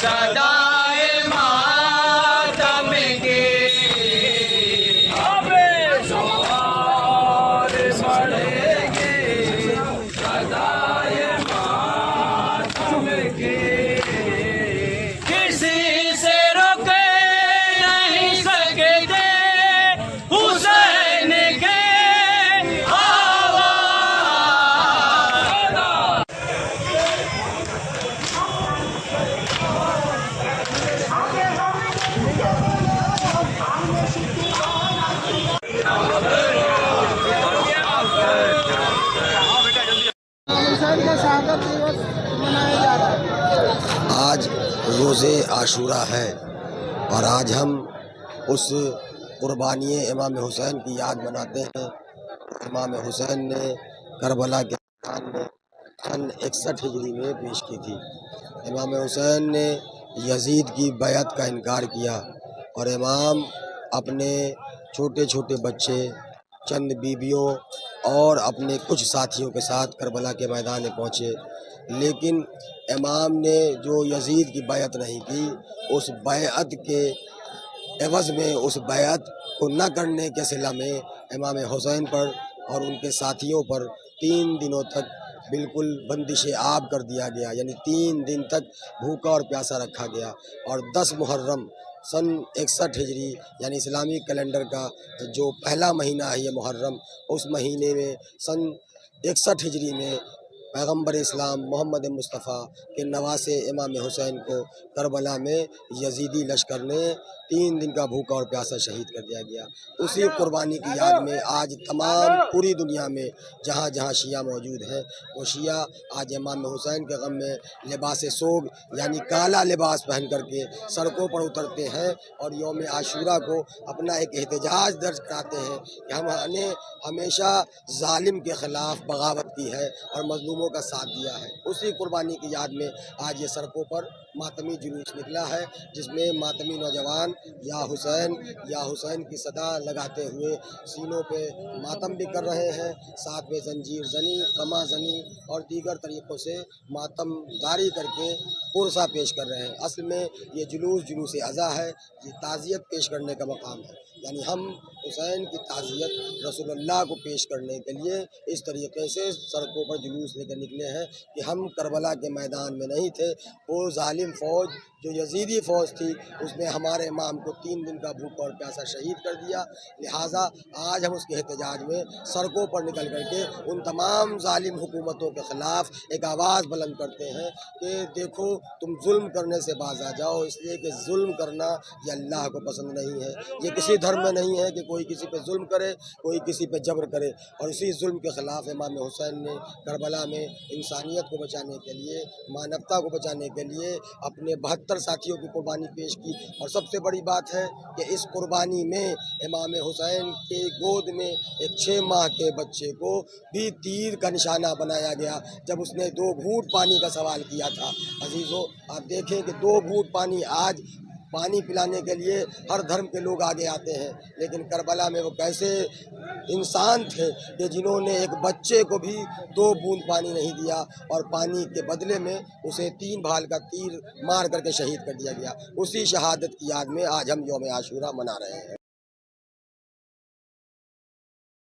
सदाए मातम के अब जोहार बढ़ेंगे, सदाए मातम के। किसी से रोक नहीं सकते हुसैन के आवाज़। आज रोज़े आशूरा है और आज हम उस कुर्बानी इमाम हुसैन की याद मनाते हैं। इमाम हुसैन ने करबला के मैदान में सन 61 हिजरी में पेश की थी। इमाम हुसैन ने यजीद की बैअत का इनकार किया और इमाम अपने छोटे छोटे बच्चे, चंद बीबियों और अपने कुछ साथियों के साथ करबला के मैदान में पहुँचे, लेकिन इमाम ने जो यजीद की बैअत नहीं की, उस बैअत के एवज़ में, उस बैअत को न करने के सिला में इमाम हुसैन पर और उनके साथियों पर 3 दिनों तक बिल्कुल बंदिश आब कर दिया गया, यानी 3 दिन तक भूखा और प्यासा रखा गया। और 10 मुहर्रम सन 61 हिजरी यानी इस्लामी कैलेंडर का जो पहला महीना है ये मुहर्रम, उस महीने में सन 61 हिजरी में पैगम्बर इस्लाम मोहम्मद मुस्तफ़ा के नवासे इमाम हुसैन को करबला में यजीदी लश्कर ने 3 दिन का भूखा और प्यासा शहीद कर दिया गया। उसी कुर्बानी की याद में आज तमाम पूरी दुनिया में जहाँ जहाँ शिया मौजूद हैं, वो शिया आज इमाम हुसैन के गम में लिबास सोग यानी काला लिबास पहन करके सड़कों पर उतरते हैं और यौम आशूरा को अपना एक एहतजाज दर्ज कराते हैं कि हमने हमेशा जालिम के ख़िलाफ़ बगावत की है और मज़लूमों का साथ दिया है। उसी कुर्बानी की याद में आज ये सड़कों पर मातमी जुलूस निकला है, जिसमें मातमी नौजवान या हुसैन की सदा लगाते हुए सीनों पे मातम भी कर रहे हैं, साथ में जंजीर जनी, कमा जनी और दीगर तरीक़ों से मातम जारी करके पुरसा पेश कर रहे हैं। असल में ये जुलूस अज़ा है, ये ताज़ियत पेश करने का मकाम है, यानी हम हुसैन की ताज़ियत रसूलुल्लाह को पेश करने के लिए इस तरीके से सड़कों पर जुलूस लेकर निकले हैं कि हम करबला के मैदान में नहीं थे। वो जालिम फ़ौज जो यजीदी फ़ौज थी, उसने हमारे इमाम को 3 दिन का भूखा और प्यासा शहीद कर दिया। लिहाजा आज हम उसके एहतजाज में सड़कों पर निकल करके उन तमाम जालिम हुकूमतों के ख़िलाफ़ एक आवाज़ बुलंद करते हैं कि देखो तुम जुल्म करने से बाज आ जाओ, इसलिए कि जुल्म करना ये अल्लाह को पसंद नहीं है। ये किसी धर्म में नहीं है कि कोई किसी पे जुल्म करे, कोई किसी पे जबर करे। और इसी जुल्म के ख़िलाफ़ इमाम हुसैन ने करबला में इंसानियत को बचाने के लिए, मानवता को बचाने के लिए अपने 72 साथियों की कुर्बानी पेश की। और सबसे बड़ी बात है कि इस कुर्बानी में इमाम हुसैन के गोद में एक 6 माह के बच्चे को भी तीर का निशाना बनाया गया जब उसने 2 घूंट पानी का सवाल किया था। अजीज़ों, आप देखें कि 2 घूंट पानी, आज पानी पिलाने के लिए हर धर्म के लोग आगे आते हैं, लेकिन करबला में वो कैसे इंसान थे कि जिन्होंने एक बच्चे को भी 2 बूंद पानी नहीं दिया और पानी के बदले में उसे 3 भाल का तीर मार करके शहीद कर दिया गया। उसी शहादत की याद में आज हम यौम आशूरा मना रहे हैं।